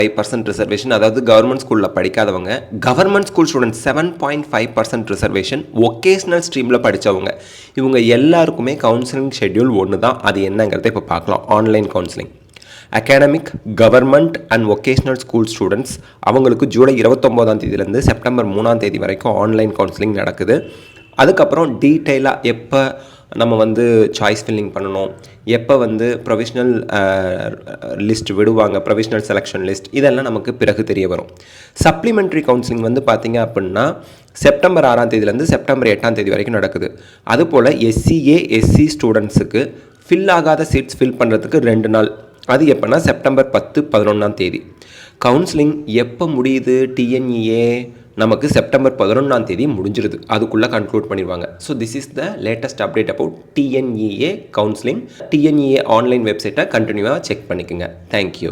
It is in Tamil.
5% ரிசர்வேஷன், அதாவது கவர்மெண்ட் ஸ்கூலில் படிக்காதவங்க, government school students 7.5% reservation, vocational ஸ்ட்ரீமில் படித்தவங்க, இவங்க எல்லாருக்குமே கவுன்சிலிங் ஷெட்யூல் ஒன்று தான். அது என்னங்கிறத இப்போ பார்க்கலாம். Online counselling academic, government and vocational school students அவங்களுக்கு ஜூலை 29ஆம் தேதியிலேருந்து செப்டம்பர் 3ஆம் தேதி வரைக்கும் ஆன்லைன் கவுன்சிலிங் நடக்குது. அதுக்கப்புறம் டீட்டெயிலாக எப்போ நம்ம வந்து சாய்ஸ் ஃபில்லிங் பண்ணணும், எப்போ வந்து ப்ரொவிஷ்னல் லிஸ்ட் விடுவாங்க, ப்ரொவிஷ்னல் செலெக்ஷன் லிஸ்ட், இதெல்லாம் நமக்கு பிறகு தெரிய வரும். சப்ளிமெண்ட்ரி கவுன்சிலிங் வந்து பார்த்திங்க அப்படின்னா செப்டம்பர் 6ஆம் தேதியிலேருந்து செப்டம்பர் 8ஆம் தேதி வரைக்கும் நடக்குது. அதுபோல் SCA SC ஸ்டூடெண்ட்ஸுக்கு ஃபில் ஆகாத சீட்ஸ் ஃபில் பண்ணுறதுக்கு 2 நாள். அது எப்போனா செப்டம்பர் 10, 11ஆம் தேதி. கவுன்சிலிங் எப்போ முடியுது? TNEA நமக்கு செப்டம்பர் 11ஆம் தேதி முடிஞ்சிருது. அதுக்குள்ளே கன்க்ளூட் பண்ணிடுவாங்க. So this is the latest update about TNEA counselling. TNEA online வெப்சைட்டை கண்டினியூவாக செக் பண்ணிக்கோங்க. தேங்க்யூ.